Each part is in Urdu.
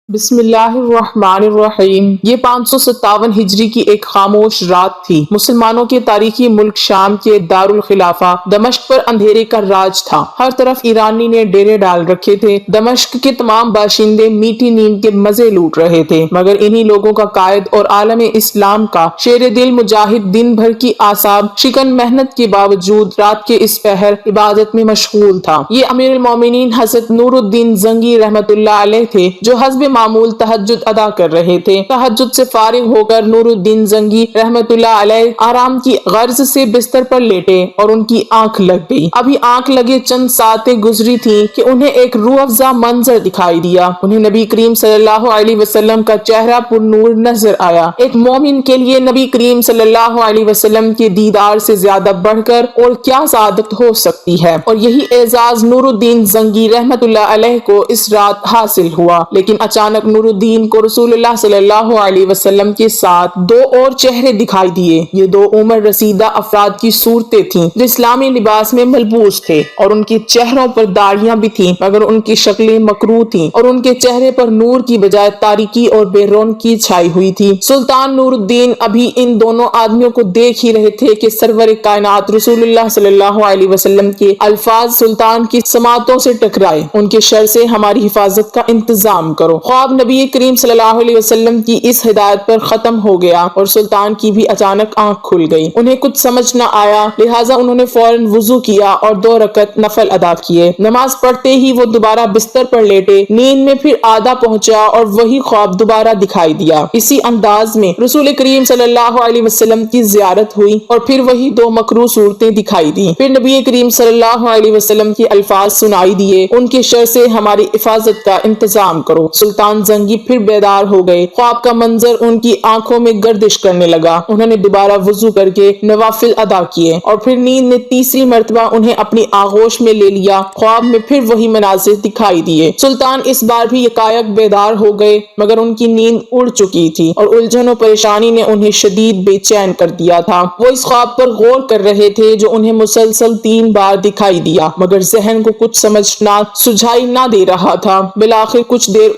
بسم اللہ الرحمن الرحیم۔ یہ 557 ہجری کی ایک خاموش رات تھی۔ مسلمانوں کے تاریخی ملک شام کے دارالخلافہ دمشق پر اندھیرے کا راج تھا۔ ہر طرف ایرانی نے ڈیرے ڈال رکھے تھے۔ دمشق کے تمام باشندے میٹھی نیند کے مزے لوٹ رہے تھے، مگر انہی لوگوں کا قائد اور عالم اسلام کا شیر دل مجاہد دن بھر کی اعصاب شکن محنت کے باوجود رات کے اس پہر عبادت میں مشغول تھا۔ یہ امیر المومنین حضرت نور الدین زنگی رحمت اللہ علیہ تھے، جو حسب معمول تہجد ادا کر رہے تھے۔ تہجد سے فارغ ہو کر نور الدین زنگی رحمت اللہ علیہ آرام کی غرض سے بستر پر لیٹے اور ان کی آنکھ لگ گئی۔ ابھی آنکھ لگے چند ساعتیں گزری تھی کہ انہیں ایک روح افزا منظر دکھائی دیا۔ انہیں نبی کریم صلی اللہ علیہ وسلم کا چہرہ پر نور نظر آیا۔ ایک مومن کے لیے نبی کریم صلی اللہ علیہ وسلم کے دیدار سے زیادہ بڑھ کر اور کیا سعادت ہو سکتی ہے، اور یہی اعزاز نور الدین زنگی رحمت اللہ علیہ کو اس رات حاصل ہوا۔ لیکن اچانک نور الدین کو رسول اللہ صلی اللہ علیہ وسلم کے ساتھ دو اور چہرے دکھائی دیے۔ یہ دو عمر رسیدہ افراد کی صورتیں تھیں جو اسلامی لباس میں ملبوس تھے، اور ان کے چہروں پر داڑیاں بھی تھیں، مگر ان کی شکلیں مکروہ تھیں اور ان کے چہرے پر نور کی بجائے تاریکی اور بے رونقی چھائی ہوئی تھی۔ سلطان نور الدین ابھی ان دونوں آدمیوں کو دیکھ ہی رہے تھے کہ سرور کائنات رسول اللہ صلی اللہ علیہ وسلم کے الفاظ سلطان کی سماعتوں سے ٹکرائے، ان کے شر سے ہماری حفاظت کا انتظام کرو۔ خواب نبی کریم صلی اللہ علیہ وسلم کی اس ہدایت پر ختم ہو گیا اور سلطان کی بھی اچانک آنکھ کھل گئی۔ انہیں کچھ سمجھ نہ آیا، لہٰذا انہوں نے فوراً وضو کیا اور 2 رکعت نفل ادا کیے۔ نماز پڑھتے ہی وہ دوبارہ بستر پر لیٹے۔ نیند میں پھر آدھا پہنچا اور وہی خواب دوبارہ دکھائی دیا۔ اسی انداز میں رسول کریم صلی اللہ علیہ وسلم کی زیارت ہوئی اور پھر وہی 2 مکروہ صورتیں دکھائی دی۔ پھر نبی کریم صلی اللہ علیہ وسلم کے الفاظ سنائی دیے، ان کے شر سے ہماری حفاظت کا انتظام کرو۔ سلطان زنگی پھر بیدار ہو گئے۔ خواب کا منظر ان کی آنکھوں میں گردش کرنے لگا۔ انہوں نے دوبارہ وضو کر کے نوافل ادا کیے اور پھر نیند نے تیسری مرتبہ انہیں اپنی آغوش میں لے لیا۔ خواب میں پھر وہی مناظر دکھائی دیے۔ سلطان اس بار بھی یکایک بیدار ہو گئے، مگر ان کی نیند اڑ چکی تھی اور الجھن و پریشانی نے انہیں شدید بے چین کر دیا تھا۔ وہ اس خواب پر غور کر رہے تھے جو انہیں مسلسل 3 بار دکھائی دیا، مگر ذہن کو کچھ سمجھنا سجھائی نہ دے رہا تھا۔ بالآخر کچھ دیر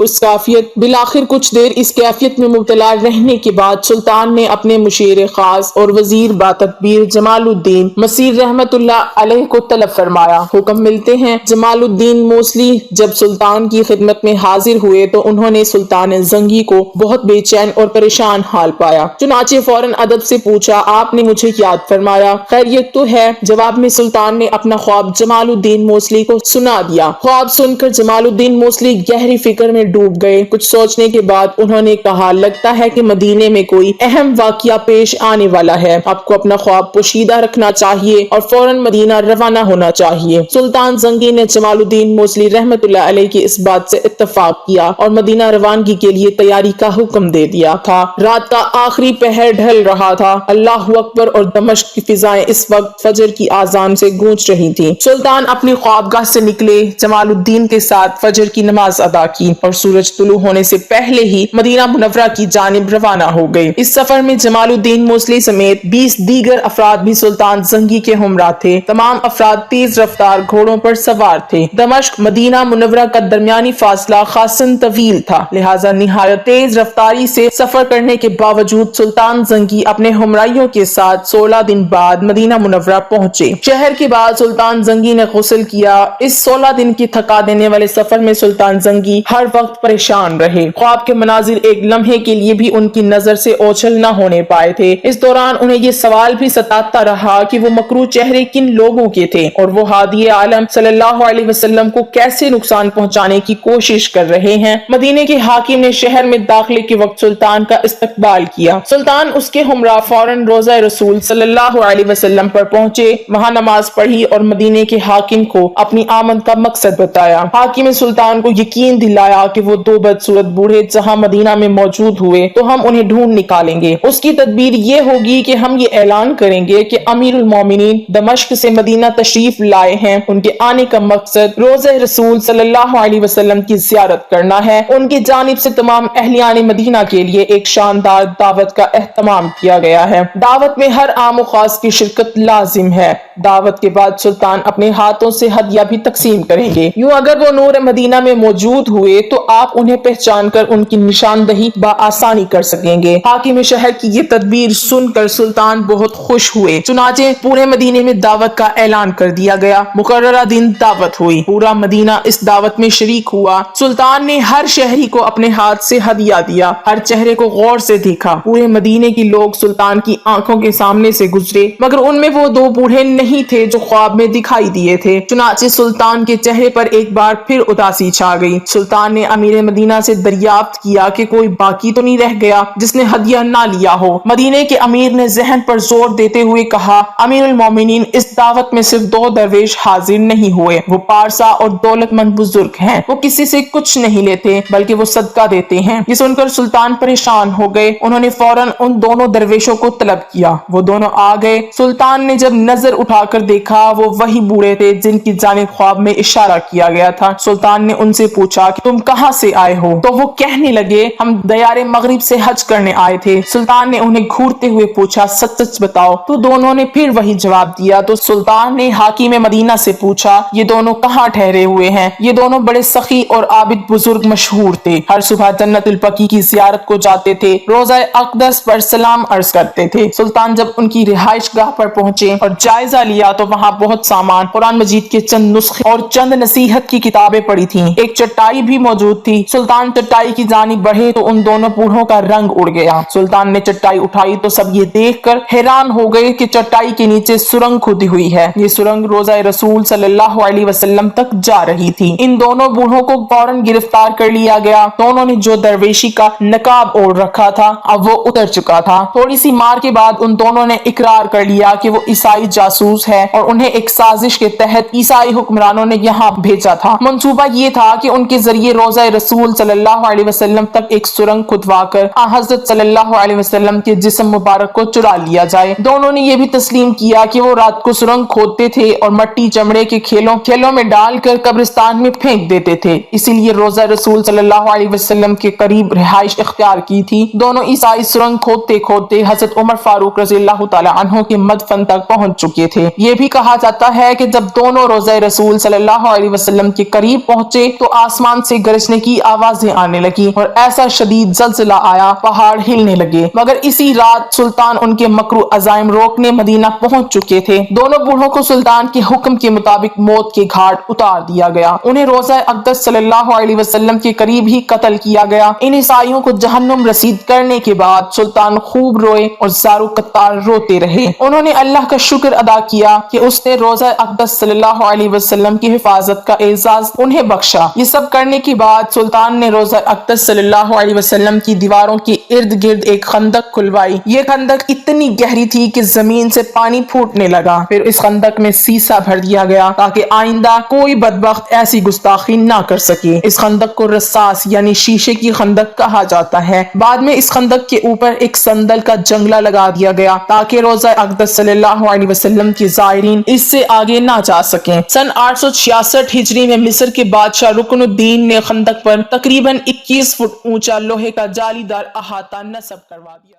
اس کیفیت میں مبتلا رہنے کے بعد سلطان نے اپنے مشیر خاص اور وزیر با تدبیر جمال الدین مسیر رحمت اللہ علیہ کو طلب فرمایا۔ حکم ملتے ہیں جمال الدین موصلی جب سلطان کی خدمت میں حاضر ہوئے تو انہوں نے سلطان زنگی کو بہت بے چین اور پریشان حال پایا۔ چنانچہ فوراً ادب سے پوچھا، آپ نے مجھے یاد فرمایا؟ خیریت تو ہے؟ جواب میں سلطان نے اپنا خواب جمال الدین موصلی کو سنا دیا۔ خواب سن کر جمال الدین موصلی گہری فکر میں ڈوب گئے۔ کچھ سوچنے کے بعد انہوں نے کہا، لگتا ہے کہ مدینے میں کوئی اہم واقعہ پیش آنے والا ہے۔ آپ کو اپنا خواب پوشیدہ رکھنا چاہیے اور فوراً مدینہ روانہ ہونا چاہیے۔ سلطان زنگی نے جمال الدین موصلی رحمت اللہ علیہ کی اس بات سے اتفاق کیا اور مدینہ روانگی کے لیے تیاری کا حکم دے دیا تھا۔ رات کا آخری پہر ڈھل رہا تھا۔ اللہ اکبر اور دمشق کی فضائیں اس وقت فجر کی آذان سے گونج رہی تھیں۔ سلطان اپنی خوابگاہ سے نکلے، جمال الدین کے ساتھ فجر کی نماز ادا کی اور سورج طلوع ہونے سے پہلے ہی مدینہ منورہ کی جانب روانہ ہو گئے۔ اس سفر میں جمال الدین موصلی سمیت 20 دیگر افراد بھی سلطان زنگی کے ہمراہ تھے۔ تمام افراد تیز رفتار گھوڑوں پر سوار تھے۔ دمشق مدینہ منورہ کا درمیانی فاصلہ خاصاً طویل تھا، لہٰذا نہایت تیز رفتاری سے سفر کرنے کے باوجود سلطان زنگی اپنے ہمراہیوں کے ساتھ 16 دن بعد مدینہ منورہ پہنچے۔ شہر کے بعد سلطان زنگی نے غسل کیا۔ اس 16 دن کی تھکا دینے والے سفر میں سلطان زنگی ہر وقت پریشان رہے۔ خواب کے مناظر ایک لمحے کے لیے بھی ان کی نظر سے اوجھل نہ ہونے پائے تھے۔ اس دوران انہیں یہ سوال بھی ستاتا رہا کہ وہ مکروہ چہرے کن لوگوں کے تھے اور وہ ہادی عالم صلی اللہ علیہ وسلم کو کیسے نقصان پہنچانے کی کوشش کر رہے ہیں۔ مدینے کے حاکم نے شہر میں داخلے کے وقت سلطان کا استقبال کیا۔ سلطان اس کے ہمراہ فوراً روضہ رسول صلی اللہ علیہ وسلم پر پہنچے، وہاں نماز پڑھی اور مدینے کے حاکم کو اپنی آمد کا مقصد بتایا۔ حاکم سلطان کو یقین دلایا کہ وہ 2 بدصورت بوڑھے جہاں مدینہ میں موجود ہوئے تو ہم انہیں ڈھونڈ نکالیں گے۔ اس کی تدبیر یہ ہوگی کہ ہم یہ اعلان کریں گے کہ امیر المومنین دمشق سے مدینہ تشریف لائے ہیں۔ ان کے آنے کا مقصد روضہ رسول صلی اللہ علیہ وسلم کی زیارت کرنا ہے۔ ان کی جانب سے تمام اہلیان مدینہ کے لیے ایک شاندار دعوت کا اہتمام کیا گیا ہے۔ دعوت میں ہر عام و خاص کی شرکت لازم ہے۔ دعوت کے بعد سلطان اپنے ہاتھوں سے ہدیہ بھی تقسیم کریں گے۔ یوں اگر وہ نور مدینہ میں موجود ہوئے تو آپ آپ انہیں پہچان کر ان کی نشاندہی بآسانی کر سکیں گے۔ حاکم شہر کی یہ تدبیر سن کر سلطان بہت خوش ہوئے، چنانچہ پورے مدینے میں دعوت کا اعلان کر دیا گیا۔ مقررہ دن دعوت ہوئی، پورا مدینہ اس دعوت میں شریک ہوا۔ سلطان نے ہر شہری کو اپنے ہاتھ سے ہدیہ دیا، ہر چہرے کو غور سے دیکھا۔ پورے مدینے کے لوگ سلطان کی آنکھوں کے سامنے سے گزرے، مگر ان میں وہ دو بوڑھے نہیں تھے جو خواب میں دکھائی دیے تھے۔ چنانچہ سلطان کے چہرے پر ایک بار پھر اداسی چھا گئی۔ سلطان نے امیر مدینہ سے دریافت کیا کہ کوئی باقی تو نہیں رہ گیا جس نے ہدیہ نہ لیا ہو۔ مدینے کے امیر نے ذہن پر زور دیتے ہوئے کہا، امیر المومنین، اس دعوت میں صرف دو درویش حاضر نہیں ہوئے، وہ پارسا اور دولت مند بزرگ ہیں، وہ کسی سے کچھ نہیں لیتے بلکہ وہ صدقہ دیتے ہیں۔ یہ سن کر سلطان پریشان ہو گئے، انہوں نے فوراً ان دونوں درویشوں کو طلب کیا، وہ دونوں آ گئے۔ سلطان نے جب نظر اٹھا کر دیکھا وہ وہی بوڑھے تھے جن کی جانب خواب میں اشارہ کیا گیا تھا۔ سلطان نے ان سے پوچھا کہ تم کہاں سے آئے ہو؟ تو وہ کہنے لگے، ہم دیار مغرب سے حج کرنے آئے تھے۔ سلطان نے انہیں گھورتے ہوئے پوچھا، سچ سچ بتاؤ۔ تو دونوں نے پھر وہی جواب دیا۔ تو سلطان نے حاکم مدینہ سے پوچھا، یہ دونوں کہاں ٹھہرے ہوئے ہیں؟ یہ دونوں بڑے سخی اور عابد بزرگ مشہور تھے، ہر صبح جنت البقیع کی زیارت کو جاتے تھے، روضہ اقدس پر سلام عرض کرتے تھے۔ سلطان جب ان کی رہائش گاہ پر پہنچے اور جائزہ لیا تو وہاں بہت سامان، قرآن مجید کے چند نسخے اور چند نصیحت کی کتابیں پڑی تھیں۔ ایک چٹائی بھی موجود تھی۔ سلطان چٹائی کی جانب بڑھے تو ان دونوں بوڑھوں کا رنگ اڑ گیا۔ سلطان نے چٹائی اٹھائی تو سب یہ دیکھ کر حیران ہو گئے کہ چٹائی کے نیچے سرنگ کھدی ہوئی ہے۔ یہ سرنگ روضہ رسول صلی اللہ علیہ وسلم تک جا رہی تھی۔ ان دونوں بوڑھوں کو فوراً گرفتار کر لیا گیا۔ دونوں نے جو درویشی کا نقاب اوڑھ رکھا تھا اب وہ اتر چکا تھا۔ تھوڑی سی مار کے بعد ان دونوں نے اقرار کر لیا کہ وہ عیسائی جاسوس ہے اور انہیں ایک سازش کے تحت عیسائی حکمرانوں نے یہاں بھیجا تھا۔ منصوبہ یہ تھا کہ ان کے ذریعے روضہ رسول صلی اللہ علیہ وسلم تک ایک سرنگ کھدوا کر حضرت صلی اللہ علیہ وسلم کے جسم مبارک کو چرا لیا جائے۔ دونوں نے یہ بھی تسلیم کیا کہ وہ رات کو سرنگ کھودتے تھے اور مٹی چمڑے کے کھیلوں میں ڈال کر قبرستان میں پھینک دیتے تھے، اسی لیے روضہ رسول صلی اللہ علیہ وسلم کے قریب رہائش اختیار کی تھی۔ دونوں عیسائی سرنگ کھودتے کھودتے حضرت عمر فاروق رضی اللہ تعالی عنہ کے مدفن تک پہنچ چکے تھے۔ یہ بھی کہا جاتا ہے کہ جب دونوں روضہ رسول صلی اللہ علیہ وسلم کے قریب پہنچے تو آسمان سے گرجنے کی آوازیں آنے لگی اور ایسا شدید زلزلہ آیا، پہاڑ ہلنے لگے، مگر اسی رات سلطان ان کے مکرو عزائم روکنے مدینہ پہنچ چکے تھے۔ دونوں بوڑھوں کو سلطان کے حکم کے مطابق موت کے گھاٹ اتار دیا گیا، انہیں روضہ اقدس صلی اللہ علیہ وسلم کے قریب ہی قتل کیا گیا۔ ان عیسائیوں کو جہنم رسید کرنے کے بعد سلطان خوب روئے اور زارو قطار روتے رہے۔ انہوں نے اللہ کا شکر ادا کیا کہ اس نے روضہ اقدس صلی اللہ علیہ وسلم کی حفاظت کا اعزاز انہیں بخشا۔ یہ سب کرنے کے بعد سلطان نے روضہ اقدس صلی اللہ علیہ وسلم کی دیواروں کے ارد گرد ایک خندق کھلوائی۔ یہ خندق اتنی گہری تھی کہ زمین سے پانی پھوٹنے لگا۔ پھر اس خندق میں سیسا بھر دیا گیا تاکہ آئندہ کوئی بدبخت ایسی گستاخی نہ کر سکے۔ اس خندق کو رصاص یعنی شیشے کی خندق کہا جاتا ہے۔ بعد میں اس خندق کے اوپر ایک سندل کا جنگلہ لگا دیا گیا تاکہ روضہ اقدس صلی اللہ علیہ وسلم کے زائرین اس سے آگے نہ جا سکیں۔ سن 866 ہجری میں مصر کے بادشاہ رکن الدین نے خندق پر تقریباً 21 فٹ اونچا لوہے کا جالی دار احاطہ نصب کروا دیا۔